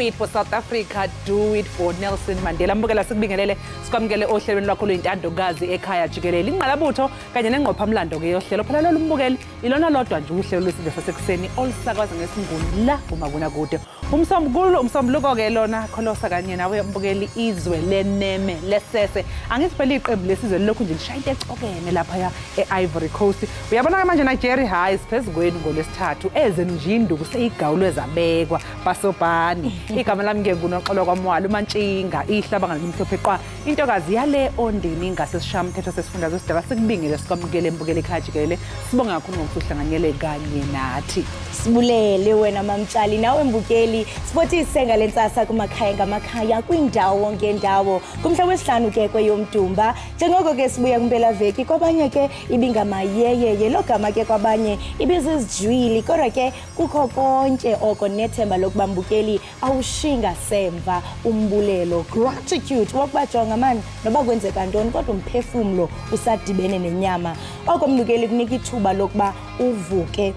it for South Africa, do it for Nelson Mandela. Mbukela sikubingelele sikwamukele ohlelweni lwakho luyintandokazi ekhaya Jikelele. Ingqalabutho kanye nengqophamlando ke yohlelo phela lo mbukeli ilona lodwa nje uhlelo lwesizwe sasekuseni olusakwaza ngesinguni la kumabonakude. Umsombuluko ke lona kholosa kanye nawe mbukeli izwe leneme lesese. Angithi phela iqembu lesizwe lokhu nje lishayite ecokene lapha eIvory Coast. Uyabona manje Nigeria high phezukweni ngolesithathu ezenjindu kuseyigawulwe zabekwa basobhani. Igama lami ke ngunoxolo kwamwalo uMantshinga ihlaba ngalimhlophe qwa. Intokazi yale ondini ngasesishamthetho sesifundazwe Izindaba sikubingele sikwamukele mbukele ekhaya Jikelele. Sibonga kakhulu ngokuhlanganyele kanye nathi. Sibulele wena mamtshali nawe mbukeli sifothi isenga lentsasa kumakhaya ngamakhaya kwindawo ngendawo kumhla wesihlanu ke kweyomdumba njengoko ke sibuya kumpela veki kwabanye ke ibingamayeyeye logama ke kwabanye ibizizijwili kodwa ke kukho konke oko nethemba lokuba mbukeli awushinga semva umbulelo gratitude wokubajonga manje noba kwenzeka ntoni kodwa umphefumlo usadibene nenyama oko mbukeli kunika ithuba lokuba uvuke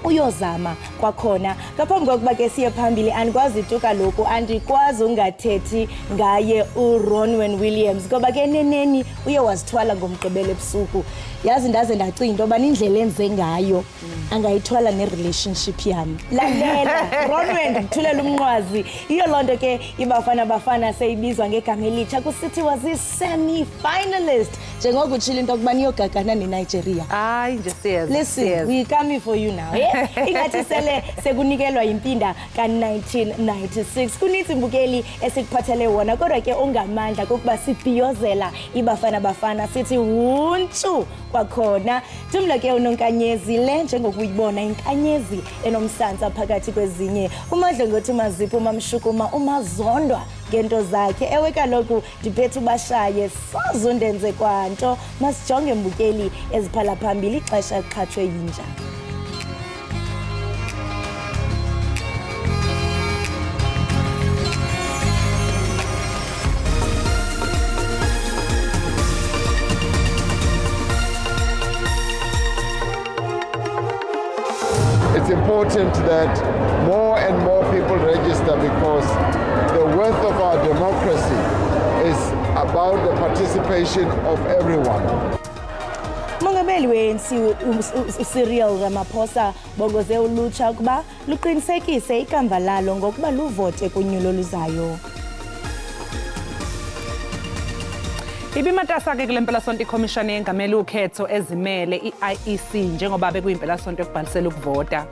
uyozama kwakhona ngaphambi kokuba ke siye phambili andikwazi ituka lokho andikwazi ungathethi ngaye uRonwen Williams ngoba ke neneni uye wazithwala ngomgqibelo ebusuku yazi ndaze ndacinga into yoba indlela enze ngayo angayithwala nerelationship yami lalela Ronwen ngithulela umnqwazi iyo lonto ke ibafana seyibizwa ngegama elitsha kusithi was semi finalist njengoko utshila into yokuba niyogagana neNigeria hayi nje siyazi listen we coming for you now ingathi sele sekunikelwa impinda ka1996 kunithi mbukeli esikuphathele wona kodwa ke ongamandla kokuba sibhiyozela ibafana sithi wuntu kwakhona Tumla ke unonkanyezi le njengokuyibona inkanyezi enomsansa phakathi kwezinye uMadle ngothi mazipho umamshukuma umazondwa ngento zakhe ewe kaloku ndiphethe ubashaye sazundenze kwanto masijonge mbukeli eziphala phambili ixesha liqhathwe yinja. It's important that more and more people register because the worth of our democracy is about the participation of everyone. Mongameli weNC Cyril Ramaphosa bongoze ulutsha ukuba luqinisekise ikamva lalo ngokuba luvote kunyulo luzayo. Ibimatasa ke kule mpelasonto iCommission yengameli ukhetho ezimele iIEC njengoba bekuyimpelasonto yokubhalisela ukuvota.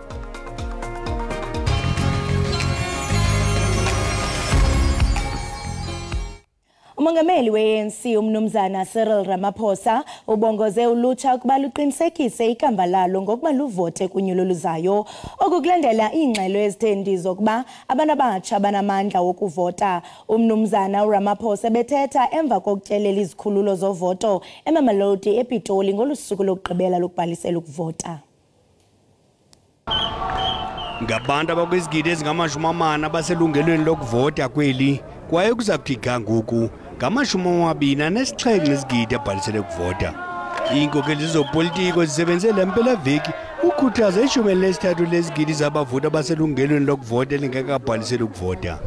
Umongameli weNC umnumzana Cyril Ramaphosa ubongoze ulutsha ukuba luqinisekise ikamva lalo ngokuba luvote kunyulo luzayo okukulandela ingxelo ezithendizo zokuba abantu abatsha banamandla wokuvota. Umnumzana uRamaphosa bethetha emva kokutyelela izikhululo zovoto eMamelodi ePitoli ngolusuku lokugqibela lokubhalisela ukuvota. Ngabantu abakwizigidi ezingamashumi abaselungelweni lokuvota kweli kwaye kuzakuthi ngoku ngama-27 izigidi abhalisele ukuvota. Iinkokeli zopolitiko zisebenze le mpelaveki ukhuthaza 13 lezigidi zabavoti abaselungelweni lokuvota elingekabhalisele ukuvota.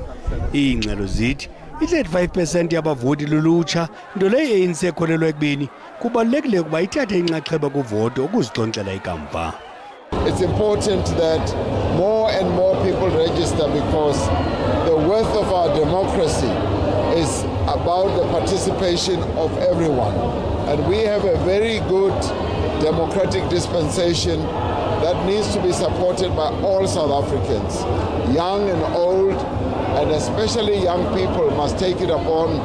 Iingxelo zithi i-35% yabavoti lulutsha nto leyo ANC ekholelwa ekubeni kubalulekile ukuba ithathe inxaxheba kuvoto ukuzixonxela ikamva. It's important that more and more people register because the worth of our democracy is about the participation of everyone. And we have a very good democratic dispensation that needs to be supported by all South Africans. Young and old, and especially young people must take it upon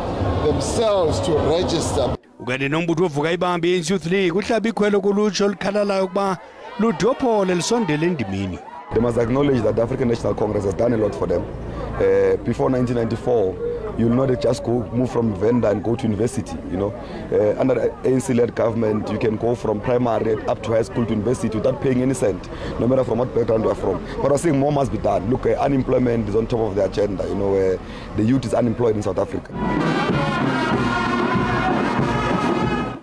themselves to register. Ukade nombutho ovuka ibambi ye-Youth League uhlaba ikhwelo kulutsha olukhalalayo ukuba ludophole lisondele endimini. They must acknowledge that the African National Congress has done a lot for them. Before 1994, you'll not just move from Venda and go to university. You know, under the ANC-led government, you can go from primary up to high school to university without paying any cent, no matter from what background you are from. But I think more must be done. Look, unemployment is on top of the agenda. You know, the youth is unemployed in South Africa.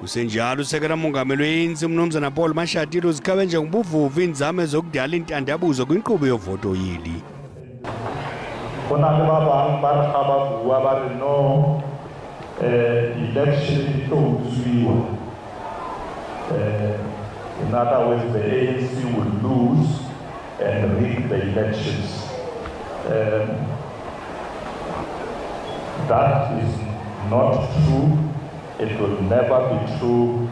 Kusenjalo usekela mongameli weNC umnumzana Paul Mashatile uzikhabe njengobuvuvu inzame zokudala intandabuzo kwinkqubo yovoto yeli. no election in other words, the ANC will lose and rig the elections. That is not true. It will never be true.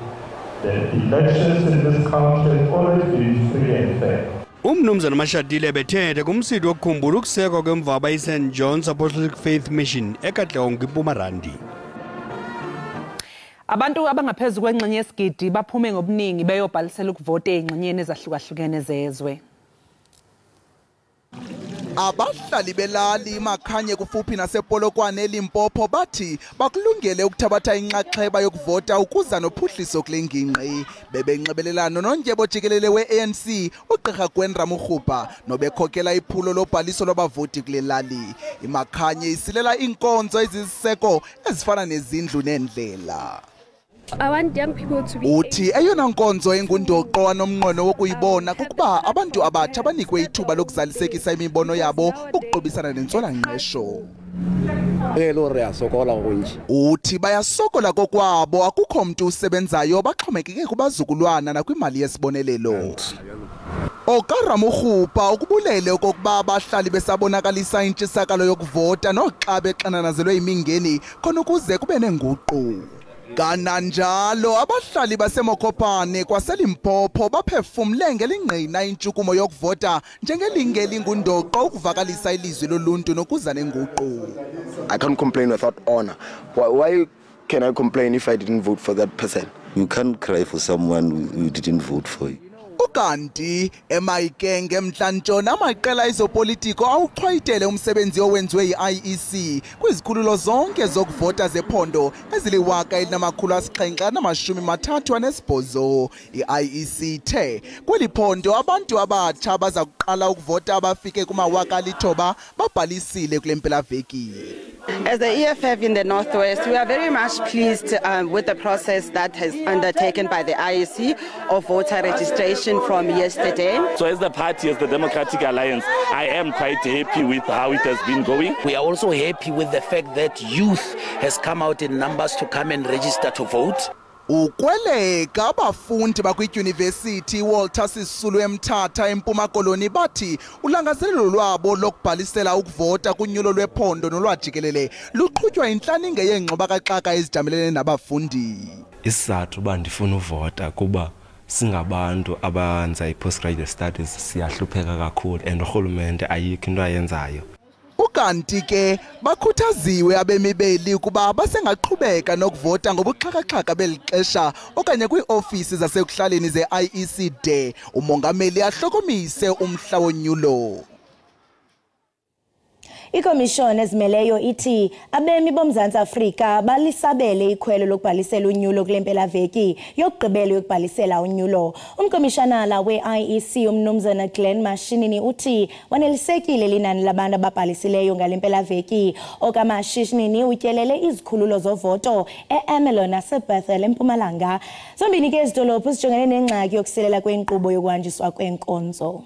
The elections in this country have always been free and fair. Umnumzana Mashadile bethethe kumsitho wokukhumbula ukusekwa kwemvaba iSt John's Apostolic Faith Mission eKatlehong eMpumalanga. Abantu abangaphezulu kwengxenye yesigidi baphume ngobuningi beyobhalisela ukuvota ezingxenyeni ezahlukahlukene zezwe. Abahlali belali Makhanye kufuphi nasepolokwane eLimpopo bathi bakulungele ukuthabatha inxaxheba yokuvota ukuza nophuhliso kule ngingqi. Bebenxibelelana noNdyebo Jikelele we-ANC uGqirha Gwen Mukhupa nobekhokela iphulo lobhaliso lwabavoti kule lali. iMakhanye isilela iinkonzo ezisiseko ezifana nezindlu neendlela. I want young people to be uthi eyona nkonzo engundoqo wanomnqweno wokuyibona kukuba abantu abatsha banikwe ithuba lokuzalisekisa imibono yabo ukuqobisana nentswela-ngqesho. Uthi bayasokola kokwabo akukho mntu usebenzayo baxhomekeke kubazukulwana nakwimali yesibonelelo. Okarra Mukhupa ukubulele okokuba abahlali besabonakalisa intshisakalo yokuvota noxa bexananazelwe imingeni khona ukuze kube nenguqu. Kananjalo abahlali baseMokopane kwaseLimpopo baphefumle ngelingqina intshukumo yokuvota njengelinge lingundoqo ukuvakalisa ilizwi loluntu nokuza nenguqu. I can't complain without honor. Why can I complain if I didn't vote for that person? You can't cry for someone who didn't vote for you. Ukanti eMayikenge eMntla-Ntshona amaqela ezopolitiko awuchwayitele umsebenzi owenziwe yi-IEC kwizikhululo zonke zokuvota zephondo ezili-1738. I-IEC ithe kweli phondo abantu abatsha baza kuqala ukuvota abafike kuma-9,000 babhalisile kule mpelaveki. As the EFF in the Northwest, we are very much pleased with the process that has undertaken by the IEC of voter registration from yesterday. So as the party, as the Democratic Alliance, I am quite happy with how it has been going. We are also happy with the fact that youth has come out in numbers to come and register to vote. Ukweleka abafundi bakwidyunivesithi Walter Sisulu eMthatha eMpuma Koloni bathi ulangazelelo lwabo lokubhalisela ukuvota kunyulo lwephondo nolwajikelele luqhutywa inhlaninge yeengxubakaxaka ezijamelene nabafundi. Isizathu uba ndifuna uvota kuba singabantu abenza i-postgraduate studies siyahlupheka kakhulu and urhulumente ayikho into ayenzayo. Ukanti ke bakhuthaziwe abemibeli ukuba basengaqhubeka nokuvota ngobuxhakaxhaka belixesha okanye kwii-ofisi zasekuhlaleni ze-IEC de umongameli ahlokomise umhla wonyulo. Ikomishoni ezimeleyo ithi abemi boMzantsi Afrika balisabele ikhwelo lokubhalisela unyulo kule mpelaveki yokugqibela yokubhalisela unyulo. Umkomishanala we-IEC umnumzana Glen Mashinini uthi wanelisekile linani labantu ababhalisileyo ngale mpelaveki. OkaMashinini utyelele izikhululo zovoto e-Ermelo naseBethel eMpumalanga. Zombini ke izidolophu zijongene nengxaki yokusilela kwenkqubo yokwanjiswa kwenkonzo.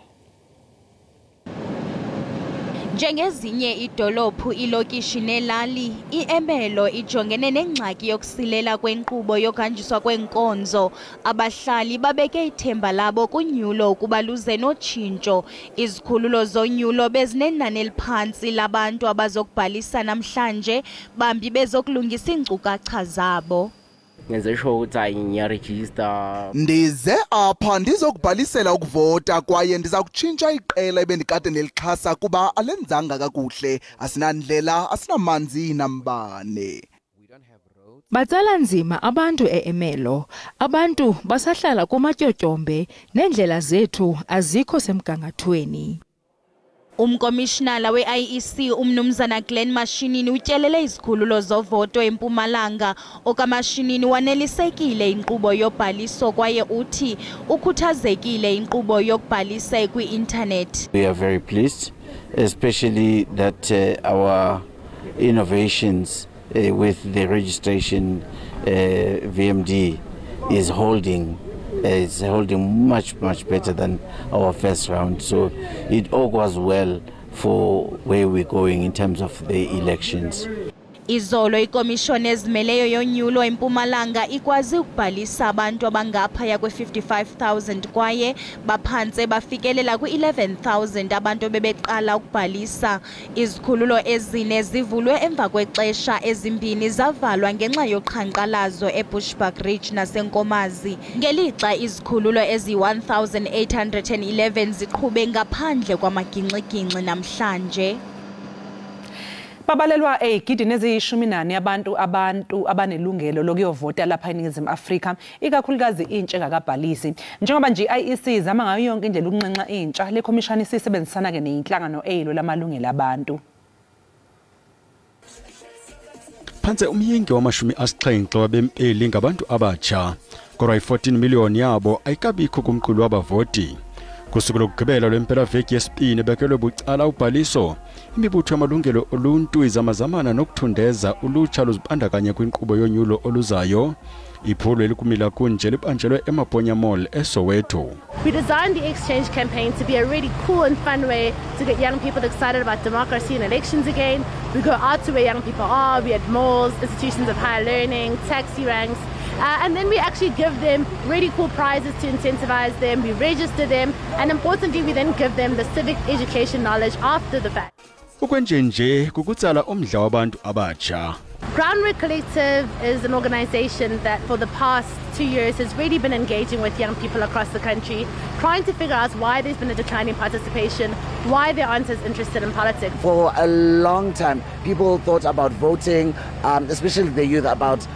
Njengezinye idolophu ilokishi nelali, iErmelo ijongene nengxaki yokusilela kwenkqubo yokhanjiswa kwenkonzo. Abahlali babeke ithemba labo kunyulo ukuba luze notshintsho. Izikhululo zonyulo bezinenani eliphantsi labantu abazokubhalisa namhlanje, bambi bezokulungisa iinkcukacha zabo. Ndize apha ndizokubhalisela ukuvota kwaye ndiza kutshintsha iqela ebendikade nelixhasa kuba alenzanga kakuhle, asinandlela, asinamanzi nambane. Batsala nzima abantu eErmelo, abantu basahlala kumatyotyombe neendlela zethu azikho semgangathweni. Umkomishinala we-IEC umnumzana Glen Mashinini utyelele izikhululo zovoto eMpumalanga. OkaMashinini wanelisekile inkqubo yobhaliso kwaye uthi ukhuthazekile inkqubo yokubhalisa kwi-internet. We are very pleased, especially that our innovations with the registration VMD is holding much better than our first round, so it all goes well for where we're going in terms of the elections. Izolo ikomishoni ezimeleyo yonyulo eMpumalanga ikwazi ukubhalisa abantu abangaphaya kwe-55,000 kwaye baphanse bafikelela kwi-11,000 abantu bebeqala ukubhalisa. Izikhululo ezine zivulwe emva kwexesha, ezimbini zavalwa ngenxa yoqhankqalazo eBushbuck Ridge naseNkomazi. Ngelixa izikhululo ezi-1,811 ziqhube ngaphandle kwamagingxigingxi namhlanje. Babalelwa egidini eziyishumi abantu abanelungelo lokuyovota lapha eNingizimu Afrika, ikakhulukazi intsha engakabhalisi. Njengoba nje i-IEC izama ngayo yonke indlela ukunxenxa intsha, le komishani isisebenzisana ke nenhlangano eyilwe lamalungelo abantu. Phansi umyinge wama-70 wabempeli ngabantu abatsha, kodwa i-14 million yabo ayikabikho kumqulu wabavoti. Kusuku lokugqibela lwempelaveki yesibini bekelwe bucala ubhaliso, imibutho yamalungelo oluntu izamazamana nokuthundeza ulutsha luzibandakanye kwinkqubo yonyulo oluzayo. Iphulo elikumila kunje libanjelwe eMaponya Mall eSoweto. We designed the exchange campaign to be a really cool and fun way to get young people excited about democracy and elections again. We go out to where young people are, we at malls, institutions of higher learning, taxi ranks, and then we actually give them really cool prizes to incentivize them, we register them, and importantly we then give them the civic education knowledge after the fact. Ukwenjenje kukutsala umdla wabantu abatsha. Groundwork Collective is an organization that for the past 2 years has really been engaging with young people across the country, trying to figure out why there's been a decline in participation, why they aren't as interested in politics. For a long time, people thought about voting, especially the youth, about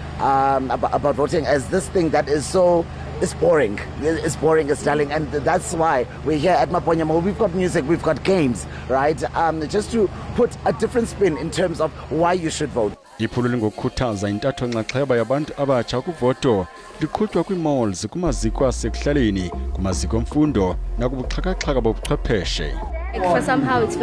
voting as this thing that is so... It's boring, it's dull, and that's why we're here at Maponya Mall. We've got music, we've got games, right? Just to put a different spin in terms of why you should vote. Iphulo lingokukhuthaza intatho nxaxheba yabantu abatsha kuvoto liqhutywa kwi-malls, kumaziko asekuhlaleni, kumaziko emfundo nakubuxhakaxhaka bobuchwepheshe. For somehow it's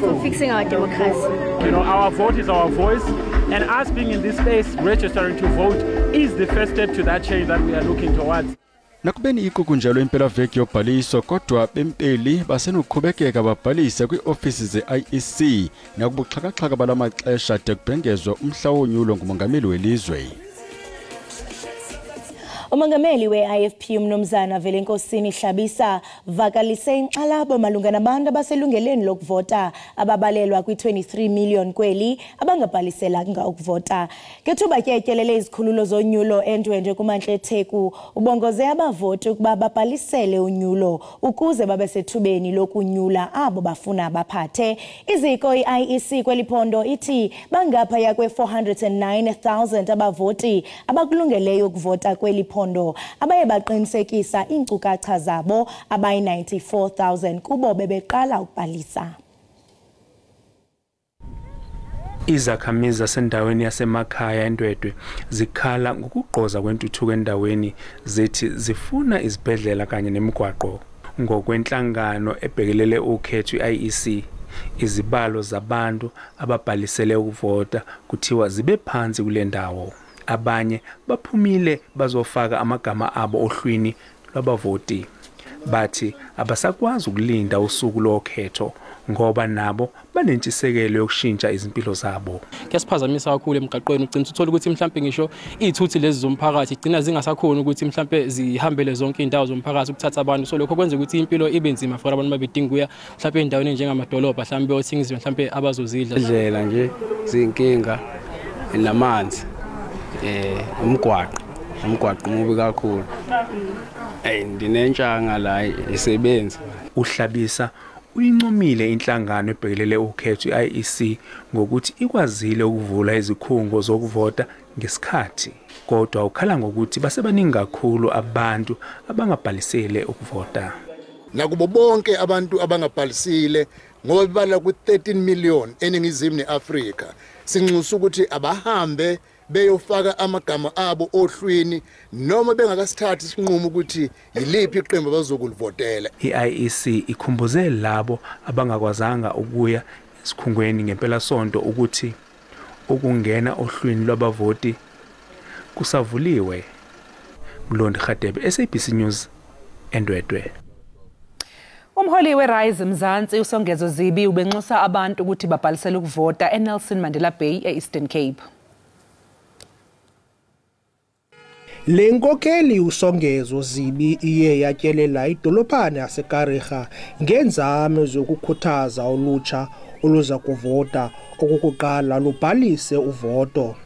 for fixing our democracy. You know, our vote is our voice, and us being in this space, registering to vote, is the first step to that change that we are looking towards. Nakubeni ikukunjalo impelaveki yobhaliso, kodwa bempeli basenokuqhubekeka babhalise kwi-ofisi ze-IEC nakubuxhakaxhaka balamaxesha de kubhengezwa umhla wonyulo ngumongameli welizwe. Umongameli we-IFP umnumzana Velenkosini Hlabisa vakalise inxalabo malunga nabantu abaselungelweni lokuvota ababalelwa kwi-23 million kweli abangabhaliselanga ukuvota. Ngethuba ke etyelele izikhululo zonyulo endwendwe kuMantle Theku, ubongoze abavoti ukuba babhalisele unyulo ukuze babe sethubeni lokunyula abo bafuna baphathe. Iziko i-IEC kweliphondo ithi bangaphaya kwe-409,000 abavoti abakulungeleyo ukuvota kweliphondo abaye baqinisekisa iinkcukacha zabo abayi-94,000 kubo bebeqala ukubhalisa. Izakhamizi zasendaweni yasemakhaya eNdwedwe zikhala ngokugqoza kwentuthuko endaweni zethi zifuna izibhedlela kanye nemigwaqo. Ngokwenhlangano ebhekelele ukhetho i-IEC, izibalo zabantu ababhalisele ukuvota kuthiwa zibe phansi kule ndawo. Abanye baphumile bazofaka amagama abo ohlwini lwabavoti. Bathi abasakwazi ukulinda usuku lokhetho ngoba nabo banentshisekelo yokushintsha izimpilo zabo. Kuyasiphazamisa kakhulu emgaqweni, ugcina uthola ukuthi mhlambe ngisho izithuthi lezi zomphakathi igcina zingasakhona ukuthi mhlambe zihambele zonke indawo zomphakathi ukuthatha abantu, so lokho kwenza ukuthi impilo ibe nzima for abantu mabedinga kuya mhlambe endaweni njengamadolobha mhlambe bayothenga izinto mhlambe abazozidla. Indlela nje zinkinga namanzi, umgwaqo mubi kakhulu. Ndinentshanga la isebenza. Uhlabisa uyincomile inhlangano ebhekelele ukhetho i-IEC ngokuthi ikwazile ukuvula izikhungo zokuvota ngesikhathi, kodwa ukhala ngokuthi basebaningi kakhulu abantu abangabhalisele ukuvota. Nakubo bonke abantu abangabhalisile ngoba bebala ku-13 million eNingizimu neAfrika, sinxusa ukuthi abahambe beyofaka amagama abo ohlwini noma bengakasithathi isinqumo ukuthi yiliphi iqembu abazokulivotela. I-IEC ikhumbuze labo abangakwazanga ukuya esikhungweni ngempela sonto ukuthi ukungena ohlwini lwabavoti kusavuliwe. Mlondi Khadebe, SABC News, Endwedwe. Umholi weRise Mzansi uSongezo Zibi ubenxusa abantu ukuthi babhalisele ukuvota eNelson Mandela Bay eEastern Cape. Lenkokeli uSongezo Zibi iye yatyelela idolophana yaseKarigha ngenzame zokukhuthaza ulutsha oluza kuvota okukuqala lubhalise uvoto.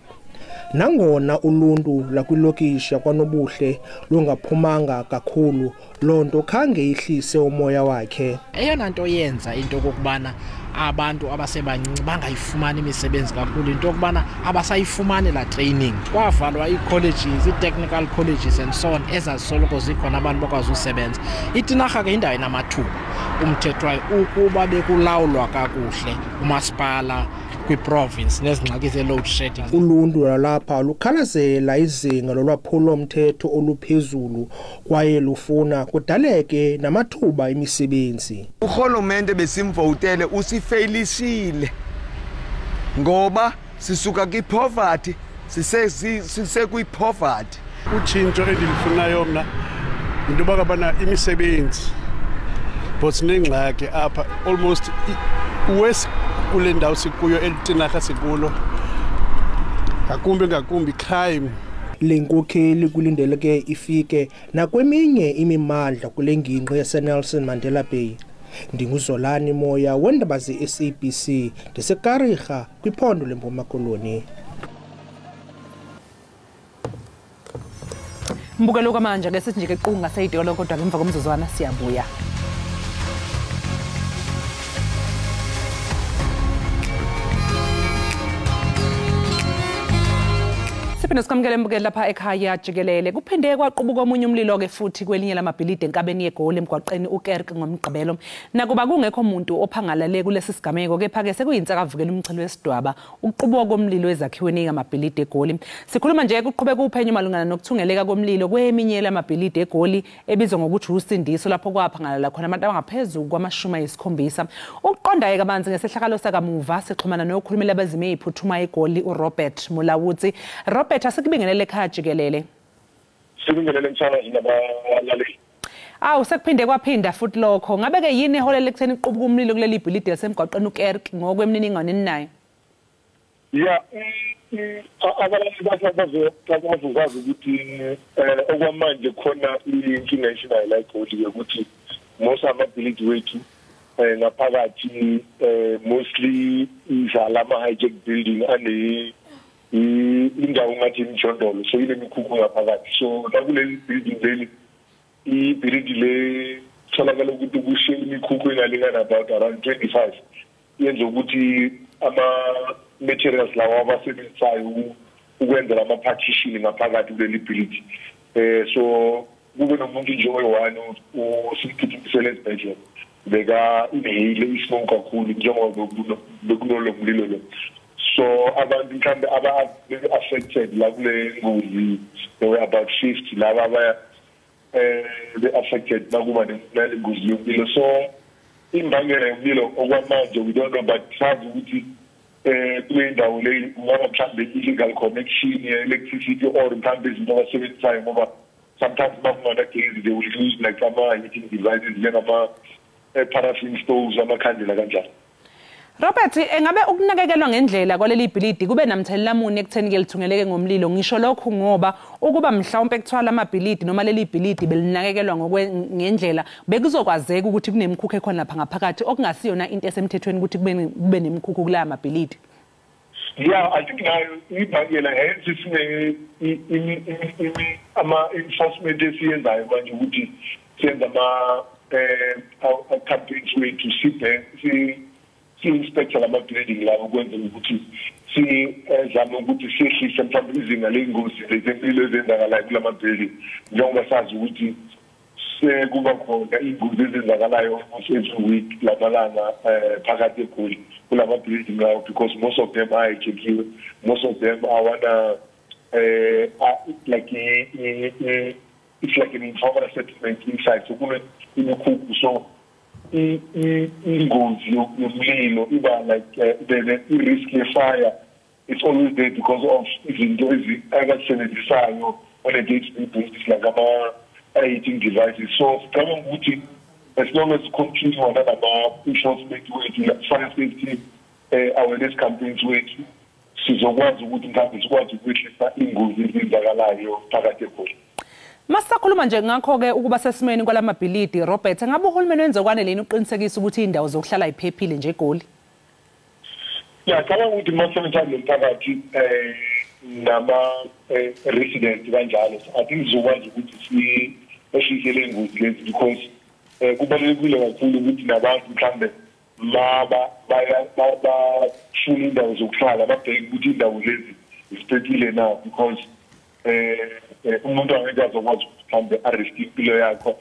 Nangona uluntu lakwilokishi yakwaNobuhle lungaphumanga kakhulu, lonto khange ihlise umoya wakhe. Eyona nto yenza into kokubana abantu abasebancinci bangayifumani imisebenzi kakhulu into okubana abasayifumani la training. Kwavalwa ii-colleges, ii-technical colleges and so on ezazisoloko zikhona abantu bakwazi usebenza. iTinarha ke indawo enamathuba umthethwayo ukuba bekulawulwa kakuhle umasipala kwi-province nezingxaki ze-load shedding. Uluntu lwalapha lukhalazela izinga lolwaphulo mthetho oluphezulu kwaye lufuna kudaleke namathuba emisebenzi. Urhulumente besimvotele usifeyilishile ngoba sisuka kwi-poverty sise kwi-poverty. Utshintsho endilifunayo mna into yoba ngabana imisebenzi but sinengxaki apha almost west kule ndawo sikuyo eLitinarha sikulo ngakumbi crime. Le nkokheli kulindeleke ifike nakweminye imimandla kule ngingqi yaseNelson Mandela Bay. Ndinguzolani Moya wendaba ze-SABC ndiseKarigha kwiphondo leMpuma Koloni. Mbukelo kamanje ke sithi nje ke qunga seyidolo kodwa ngemva komzuzwana siyabuya. Siphinde sikamukele mbukeli lapha ekhaya Jikelele. Kuphinde kwaqubuka omunye umlilo ke futhi kwelinye lamabhilidi enkabeni yeGoli emgwaqeni uKerk ngomgqibelo. Nakuba kungekho umuntu ophangalale kulesi sigameko kepha ke sekuyinsakavukela umchilo wesidwaba ukuqubuka komlilo ezakhiweni ngamabhilidi eGoli. Sikhuluma nje kuqhubeka uphenyo malungana nokuthungeleka komlilo kweminye lamabhilidi eGoli ebizwa ngokuthi usindiso lapho kwaphangalala khona abantu abangaphezulu kwama-70. Ukuqonda kabanzi ngesehlakalo sakamuva sixhumana nokhulumela abazime iphuthuma eGoli uRobert Mulawuthi. Robert asikubingelele ekhaya Jikelele. Sikubingelele mthana nabalaleli. Sekuphinde kwaphinda futhi lokho. Ngabe ke yini eholele ekutheni iqubuka umlilo kuleli ibhilidi lasemgwaqeni uKerk ngokwemininingwane ninayo? Yeah, abalaleli bazokwazi ukuthi okwamanje khona inkinga eshinayo eGoli ukuthi most amabhilidi wethu ngaphakathi mostly izala ama-hijack building indawo ngathi imjondolo so ile mikhukhu ngaphakathi so nakuleli building leli ibhilidi le tholakala ukuthi kushe imikhukhu engalingana about around 25 yenza ukuthi ama-materials lawa abasebenzisayo ukwenzela ama-partition ngaphakathi kuleli bhilidi so kube nomuntu nje oyi-one osimphuthumisele esibhedlela beka inhale ismoke kakhulu njengoba bekunolo mlilo lo. So abantu mhlambe aba-affected la kule ngozi there were about 50 laba be-affected nakuba nale ngozi yomlilo. So imbangela yomlilo okwamanje we don't know but sazi ukuthi kule ndawo le kungaba mhlambe illegal connection ye-electricity or mhlambe izinto abasebenzisayo ngoba sometimes makungana-gezi they will use like ama-heating devices njengama-paraffin stoves amakhandela kanjalo. Robert, engabe ukunakekelwa ngendlela kwaleli ibhilidi kube namthelela muni ekutheni ke lithungeleke ngomlilo? Ngisho lokho ngoba ukuba mhlawumbe kuthwala amabhilidi noma leli ibhilidi belinakekelwa ngendlela bekuzokwazeka ukuthi kunemikhukhu ekhona lapha ngaphakathi okungasiyona into esemthethweni ukuthi kube nemikhukhu kula amabhilidi. Yeah, I think nayo ibhangela hence sine ama-enforcement esiyenzayo manje ukuthi senza ama-campaigns wethu si-inspector lama-building lawo ukwenzela ukuthi sizame ukuthi siyehlise mhlawumbe izinga ley'ngozi zempilo ezenzakalayo kulama-building njengoba sazi ukuthi sekuba khona iy'ngozi ezenzakalayo almost every week lamalanga phakathi eGoli kulama-building lawo because most of them are hijackiwe, most of them are like it's like an informal settlement inside so kune imikhukhu so ingozi yomlilo iba like the risk ye-fire it's always there because of izinto abazisebenzisayo on a day-to-day basis like ama-heating devices so sicabanga ukuthi as long as continue on enforcement wethu fire safety awareness campaigns wethu sizokwazi ukuthi mhlawumbe sikwazi ukwehlisa ingozi ezenzakalayo phakathi eGoli. Masakhuluma nje ngakho-ke ukuba sesimeni kwalamabhilidi Robert, ngabe uhulumeni wenze kwaneleni uqinisekisa ukuthi indawo zokuhlala iphephile nje eGoli? Ya kama ukuthi masemthanda nomphakathi nama resident kanjalo I think sizokwazi ukuthi ehlise le ngozi lezi because kubalulekile kakhulu ukuthi nabantu mhlambe bafuna indawo zokuhlala babheke ukuthi indawo lezi ziphephile na because umuntu angeke azokwazi mhlambe arrisk impilo yakho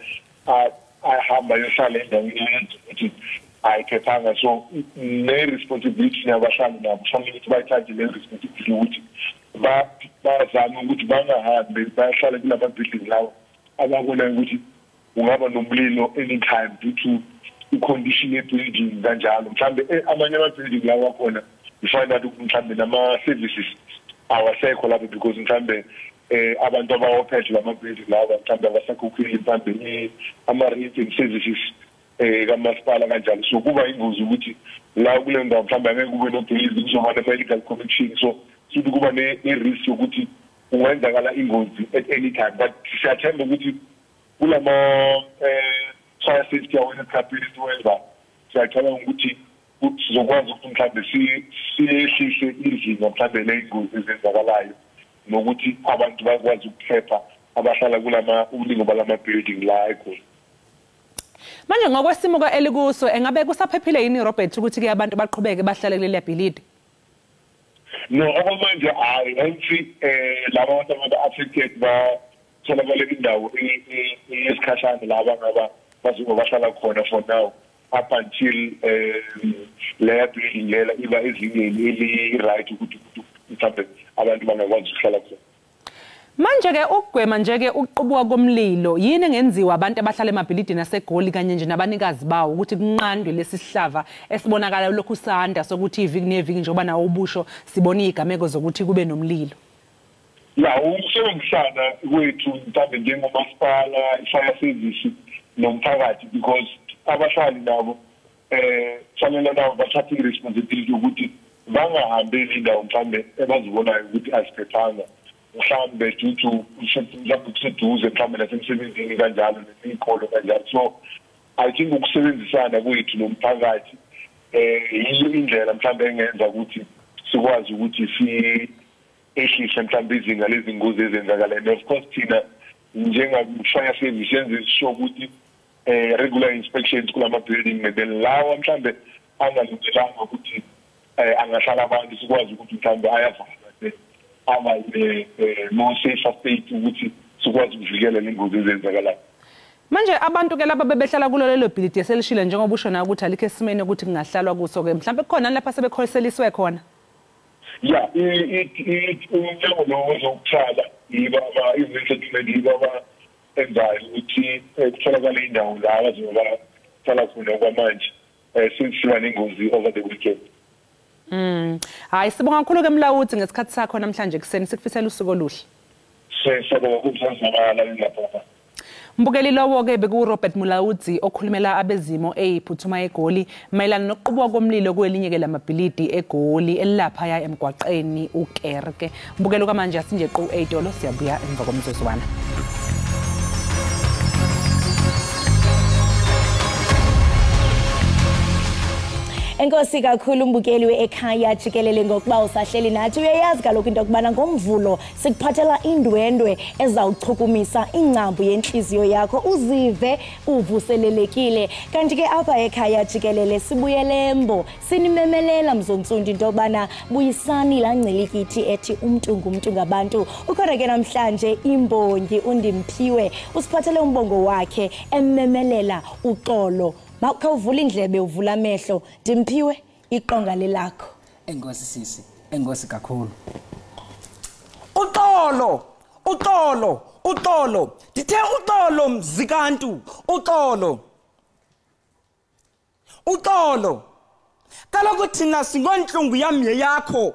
ahamba yohlala endaweni ukuthi ayiphephanga so ne-responsibility yabahlali nabo kufanele ukuthi bayithathe le responsibility ukuthi bazame ukuthi bangahambe bayahlala kulama building lawo ababona ukuthi ungaba nomlilo anytime due to i-condition ye-building kanjalo mhlambe amanye ama-building lawo akhona you-find out ukuthi mhlambe nama-services awasekho lapho because mhlambe abantu abawaphethe lama-building lawa mhlambe abasakhokheli mhlambe ama-renting services kamasipala kanjalo so kuba ingozi ukuthi la kule ndawo mhlambe angeke kube nogesi kuzoba ne-medical connection so sithi kuba ne-risk yokuthi ungenzakala ingozi at any time but siyathemba ukuthi kulama fire safety awareness campaigns wenza siyacabanga ukuthi sizokwazi ukuthi mhlambe siyehlise izinga mhlambe ley'ngozi ezenzakalayo nokuthi abantu bakwazi ukuphepha abahlala kulama ubuningi balama-building la eGoli. Manje ngokwesimo elikuso engabe kusaphephile yini Robert ukuthi-ke abantu baqhubeke bahlale kuleli bhilidi? No, okwamanje hayi anti laba bantu aba-affected batholakale indawo yesikhashana laba ngaba bazobahlala khona for now up until leya building lela iba ezingeni eli-right ukuthi mhlawumbe abantu bangakwazi ukuhlala khona. Manje-ke ukugwema nje-ke ukuqubuka komlilo yini engenziwa abantu abahlala emabhilidini aseGoli kanye nje nabanikazi bawo ukuthi kunqandwe lesi sihlava esibonakala lokhu sanda sokuthi iviki neviki njengoba nawo ubusho sibona izigameko zokuthi kube nomlilo? Ya ukusebenzisana kwethu mhlawumbe njengomasipala i-fire service nomphakathi because abahlali nabo kufanele nabo bathathe i-responsibility ukuthi bangahambeli indawo mhlawumbe ebazibonayo ukuthi aziphephanga mhlawumbe due to mhlawumbe kuseduze mhlawumbe nasemsebenzini kanjalo nezikolo kanjalo so I think ukusebenzisana kwethu nomphakathi yiyo indlela mhlawumbe engenza ukuthi sikwazi ukuthi ehlise mhlawumbe izinga lezingozi ezenzakalayo and of course thina njengafire service yenze sure ukuthi regular inspections kulama building then lawa mhlawumbe angalungelanga ukuthi angahlala abantu sikwazi ukuthi mhlawumbe ayavala aba more safer state ukuthi sikwazi ukuvikela lengozi ezenzakalayo. Manje abantu ke laba bebehlala kulo lelo bhilidi eselishile njengoba usho na ukuthi alikho esimeni ukuthi kungahlalwa kuso ke mhlawumbe khona lapha sebekhoseliswe khona. Yeah, umnyango lo wokuhlala yiba ama-investment yiba enzayo ukuthi kutholakale indawo la abazoba hlala khona kwamanje since siba nengozi over the weekend. Hayi sibonga kakhulu ke Mlawuthi ngesikhathi sakho namhlanje kuseni sikufisela usuku oluhle. Siyabonga kumsazana lapha. Mbukeli lowo ke beku Robert Mlawuthi okhulumela abezimo eziphuthumayo eGoli mayelana nokuqubuka komlilo kwelinye ke lamabhilidi eGoli elapha ya emgwaqeni uKerke. Mbukeli kwamanje asinje qo 8 siyabuya emva komzuzwana. Enkosi kakhulu umbukeli we-Ekhaya Jikelele ngokuba usahleli nathi uyayazi kaloku into yokubana ngomvulo sikuphathela indwendwe ezawuchukumisa ingcambu yenhliziyo yakho uzive uvuselelekile kanti ke apha ekhaya Jikelele sibuyelembo sinimemelela mzontsundi into yokubana buyisani la ngcilikithi ethi umntu ngumuntu ngabantu ukhona ke namhlanje imbongi undimphiwe usiphathele umbongo wakhe ememelela uxolo. Mawukhawuvula indlebe uvula amehlo Dimphiwe iqonga lelakho. Enkosi sisi, enkosi kakhulu. Uxolo. Dithe uxolo mzikantu, uxolo. kaloku thina singontlungu yami yakho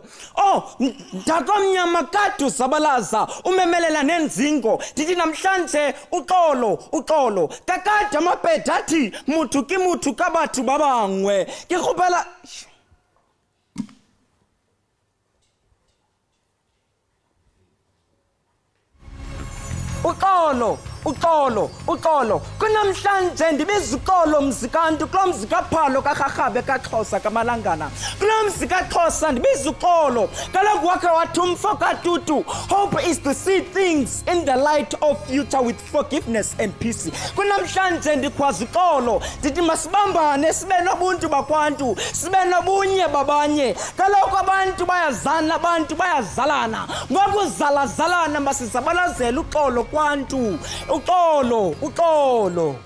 ndakomnyama kade uzabalaza umemelela nenzingo ndithi namhlanje uxolo kakade amabheda athi muthu ki muthu kabathu babangwe ke khopela uxolo kunamhlanje ndibiza uxolo mzikantu kulo mzikaphalo karharhabe kaXhosa kamalangana kulo mzikaXhosa ndibiza uxolo kaloku wakhe wathi umfo katutu hope is to see things in the light of future with forgiveness and peace kunamhlanje ndikhwaza uxolo ndithi masibambane sibe nobuntu bakwantu sibe nobunye babanye kaloku abantu bayazana abantu bayazalana ngokuzalazalana masizabalazela uxolo kwantu uxolo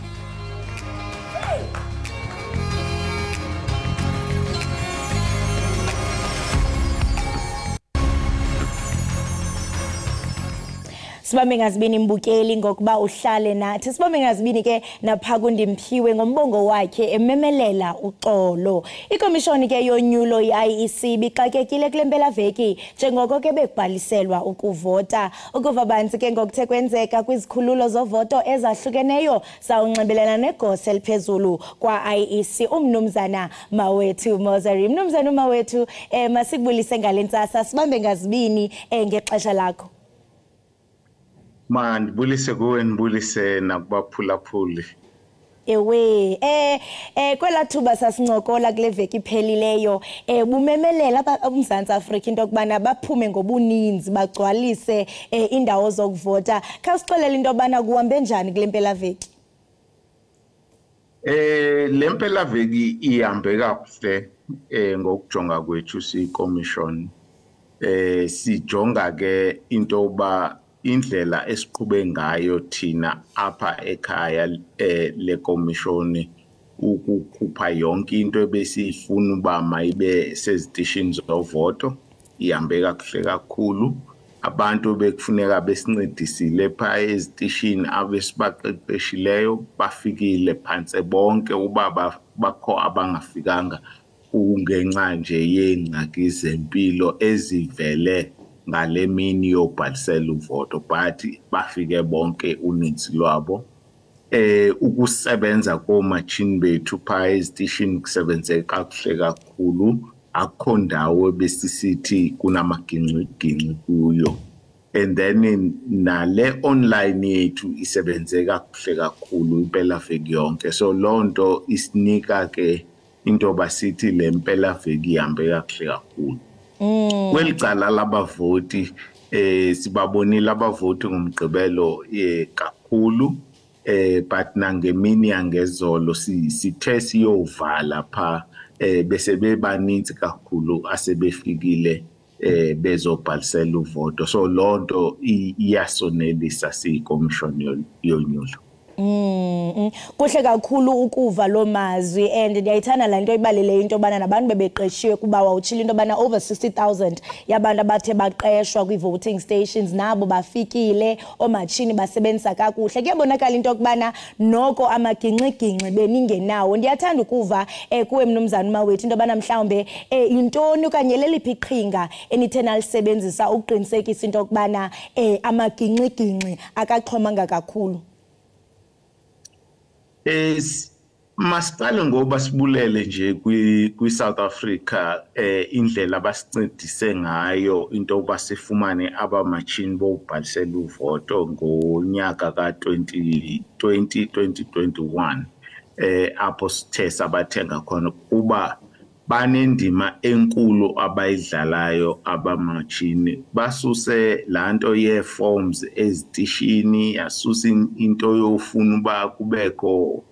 Sibambe ngazibini mbukeli ngokuba uhlale nathi sibambe ngazibini ke napha kundimphiwe ngombongo wakhe ememelela uxolo ikomishoni ke yonyulo iIEC bixakekile kule mpela veki njengoko ke bekubhaliselwa ukuvota ukuva banzi ke ngokuthe kwenzeka kwizikhululo zovoto ezahlukeneyo sawunxibelana negosa eliphezulu kwaIEC umnumzana Mawethu Mozari mnumzana Mawethu masikubulise ngalentsasa sibambe ngazibini ngexesha lakho Man, bulise kuwe nibulise nakubaphulaphuli. Ewe kwela thuba sasincokola kule veki iphelileyo bumemelela uMzantsi Afrika into kubana baphume ngobuninzi bagcwalise indawo zokuvota khasixolela into bana kuhambe njani kule mpela veki Le mpela veki ihambe kahle ngokujonga kwethu sikommission sijonga ke into ba indlela esiqhube ngayo thina apha ekhaya le komishoni ukukhupha yonke into ebesifuna uba mayibe sezitishini zovoto ihambe kakuhle kakhulu abantu bekufuneka besincedisile pha ezitishini abesibaqeqeshileyo bafikile phansi bonke uba bakho abangafikanga kungenxa nje yengxaki zempilo ezivele ngale mini yobhalisela uvoto but bafike bonke uninzi lwabo ukusebenza komachini bethu pha ezitishini kusebenze kakuhle kakhulu akho ndawo besisithi kunamagingxigingxi kuyo and then nale online yethu isebenze kakuhle kakhulu impela veki yonke so lonto isinika ke into basithi le mpela veki ihambe kakuhle kakhulu Kwelicala labavoti sibabonile abavoti ngomgqibelo kakhulu but nangemini yangezolo sithe siyovala pha bese bebaninzi kakhulu asebefikile bezobhalisela uvoto so lonto iyasonelisa siyikomishoni yonyulo kuhle kakhulu ukuva lo mazwi and ndiyayithanda la nto ibaleleyo into bana nabantu bebeqeshiwe kuba wawutshila into bana over 60,000 yabantu abathe baqeshwa kwi-voting stations nabo bafikile omatshini basebenzisa kakuhle kuyabonakala into kubana noko amagingxigingxi beningenawo ndiyathanda ukuva kuwe mnumzana Mawethu into bana mhlawumbe intoni okanye leliphi iqhinga enithe nalisebenzisa ukuqinisekisa into kubana amagingxigingxi akaxhomanga kakhulu Masiqale ngoba sibulele nje kwi South Africa indlela abasincedise ngayo into oba sifumane abamachini bobhalisela uvoto ngonyaka ka-2021 apho sithe sabathenga khona kuba banendima enkulu abayidlalayo abamachini basuse lanto ye-forms ezitishini yasusa into yofuna uba kubekho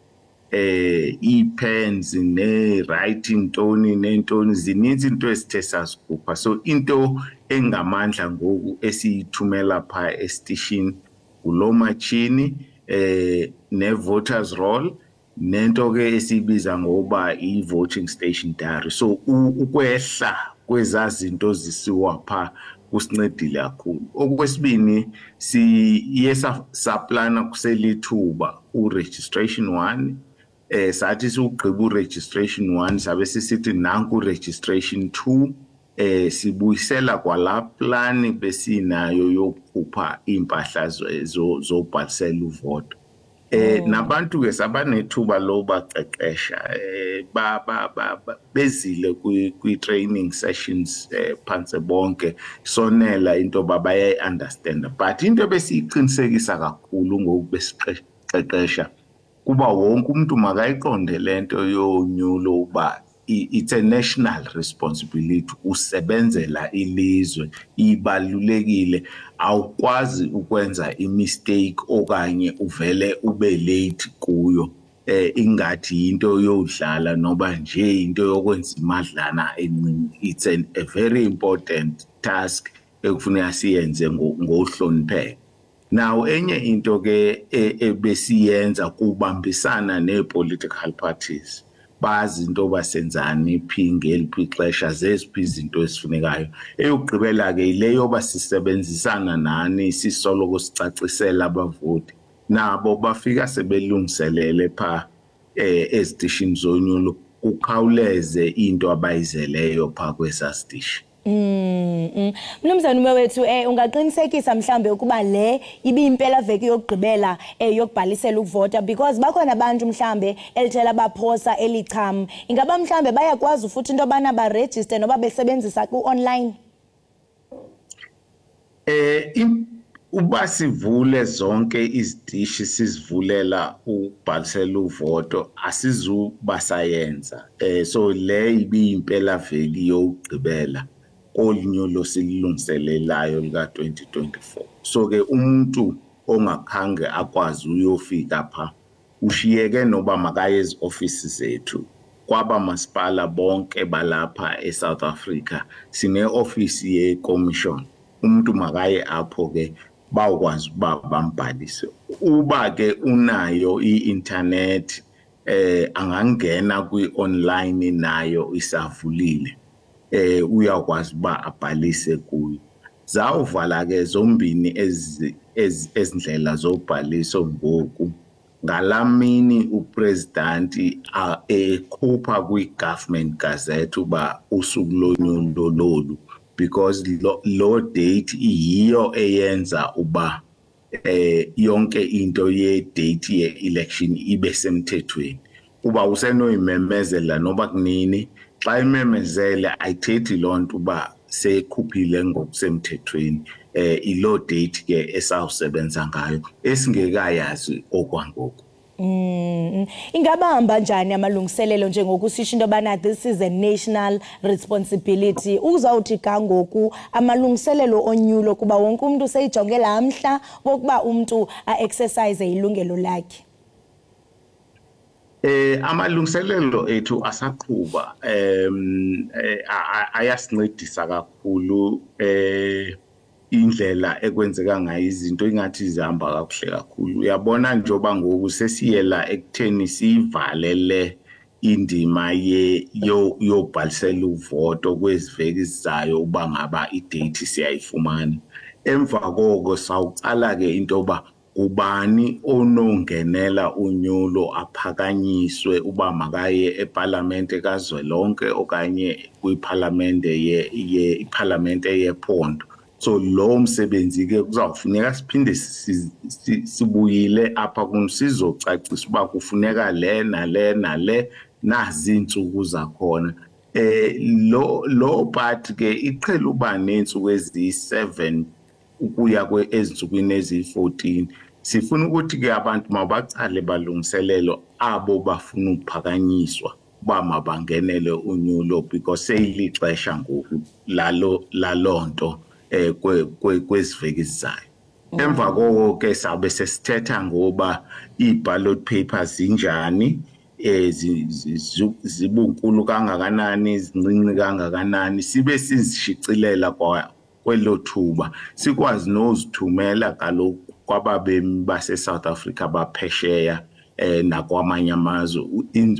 e-pens ne-writing tone nentoni zininzi into esithe sazikhupha so into engamandla ngoku esiyithumela pha esitishini kulo machini ne-voters roll nento ke esibiza ngoba i-voting station diary so ukwehla kwezazinto zisiwa pha kusincedile kakhulu okwesibini siye saplana kuselithuba u-registration 1 sathi siugqiba registration 1 sabe sisithi nanku registration 2 sibuyisela kwala plan besinayo yokukhupha impahla zobhalisela uvoto. Nabantu ke sabanethuba lobaqeqesha bezile kwi training sessions phanse bonke sonela into babaye understand, but into besiqinisekisa kakhulu ngokubesiqeqesha kuba wonke umuntu makayiqonde lento yonyulo uba it's a national responsibility, usebenzela ilizwe, ibalulekile, awukwazi ukwenza imistake okanye uvele ube late kuyo ingathi into yodlala noba nje into yokwenza imadlana encinci. It's a very important task ekufuneka siyenze ngohlonipheka. Now enye into ke ebesiyenza kubambisana ne-political parties, bazi into basenzani phi ngeliphi ixesha zeziphi izinto esifunekayo. Eyokugqibela ke ileyo basisebenzisana nani sisoloko sicacisela abavoti nabo bafika sebelungiselele pha ezitishini zonyulo kukhawuleze into abayizeleyo pha kwesasitishi. Mnumzane umewethu ungaqinisekisa mhlambe ukuba le ibimpela veki yokugqibela yokubhalisela ukuvota, because bakhona abantu mhlambe elithela baphosa elicham, ingaba mhlambe bayakwazi futhi into bana ba register noba besebenzisa ku online? Uba sivule zonke izitishi sizivulela ukubhalisela uvoto asizuba sayenza, so le ibiyimpela veki yokugqibela olunyulo sililungiselelayo lika 2024. So ke umuntu ongakhange akwazi uyofika pha ushiyeke noba makaye ezi-ofisi zethu kwaba masipala bonke balapha eSouth Africa sine-ofisi ye-commission. Umuntu makaye apho ke bawukwazi uba bambhalise. Uba ke unayo i-internet angangena kwi-online nayo isavulile, uyakwazi uba abhalise kuyo. Zawuvala ke zombini ezindlela zobhaliso ngoku. Ngalamini upresident ekhupha kwi-government gazette uba usuku lonyulo lolu, because lo date yiyo eyenza uba yonke into ye-date ye-election ibe semthethweni. Uba usenoyimemezela noba kunini, xa imemezele ayithethi loo nto uba sekhuphile ngokusemthethweni. Ilo date ke esawusebenza ngayo esingekayazi okwangoku. Ingabahamba njani amalungiselelo njengokusisho into bana this is a national responsibility? Uzawuthi kangoku amalungiselelo onyulo kuba wonke umuntu seyijonge lamhla wokuba umuntu a-exercise ilungelo lakhe. Amalungiselelo ethu asaqhuba ayasincedisa kakhulu indlela ekwenzeka ngayo izinto ingathi zihamba kakuhle kakhulu. Uyabona njoba ngoku sesiyela ekutheni sivalele indima yobhalisela uvoto kweziveki ezizayo uba ngaba idate siyayifumana. Emva koko sawucala ke into yoba ubani onongenela unyulo aphakanyiswe uba makaye eParlamente kazwelonke okanye kwiParlamente iParlamente yephondo. So lo msebenzi ke kuzawufuneka siphinde sibuyile apha kunisizocacisa uba kufuneka le nale nale nazi insuku zakhona. Lo part ke iqhela uba nensuku ezi7 ukuya ezinsukwini ezi14. Sifuna ukuthi ke abantu mabacale balungiselelo abo bafuna ukuphakanyiswa uba mabangenele unyulo, because seyilixesha ngoku lalonto kweziveki ezizayo. Emva koko ke sabe sesithetha ngoba i-ballot papers zinjani, zibunkulu kangakanani, zincinci kangakanani, sibe sizishicelela kwelo thuba sikwazi nozithumela kaloku kwababemi base-South Africa baphesheya nakwamanye amazwe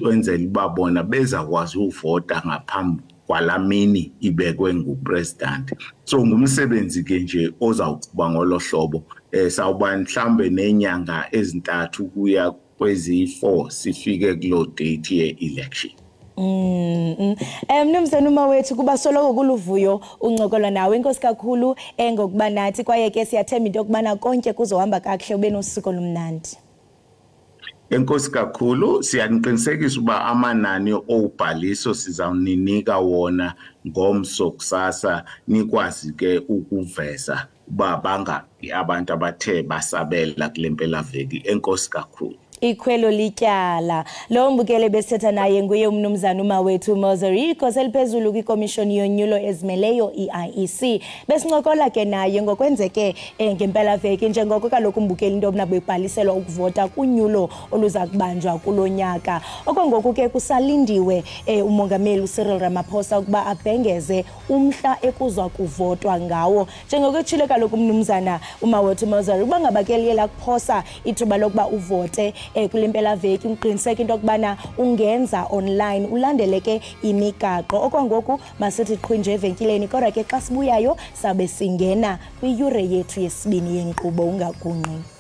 wenzela uba bona bezakwazi uvota ngaphambi kwalamini ibekwe ngupresident. So ngumsebenzi ke nje ozawuqhuba ngolo hlobo. Sawuba mhlambe nenyanga ezintathu kuya kwezi4 sifike kulo date ye-election. Mnumzane uma wethu kuba soloko kuluvuyo uncokola nawe inkosi kakhulu ngokuba nathi kwaye ke siyathemba into yokubana konke kuzohamba kakuhle ube nosuku olumnandi. Enkosi kakhulu siyaniqinisekisa uba amanani obhaliso sizawuninika wona ngomso kusasa nikwazi ke ukuveza uba bangaphi abantu abathe basabela kule mpelaveki. Enkosi kakhulu. Ikhwelo lityala lo mbukele besetha naye nguye umnumzana uma wethu Mozarico seliphezulu kwikomishoni yonyulo ezimeleyo IEC besincokola ke naye ngokwenzeke ngempela veki njengoko kaloku umbukeli into obuna bebhaliselwa ukuvota kunyulo oluza kubanjwa kulonyaka okongoku ke kusalindiwe umongameli Cyril Ramaphosa ukuba abhengeze umhla ekuzwa kuvotwa ngawo njengoko etshile kaloku umnumzana uma wethu Mozarico bangabakeli lakuphosa ithuba lokuba uvote kulempela veki uqiniseka into yokubana ungenza online ulandeleke imigaqo okwangoku masithi qhwinje evenkileni kodwa ke xa sibuyayo sabe singena kwiyure yethu yesibini yenkqubo ungagungqi.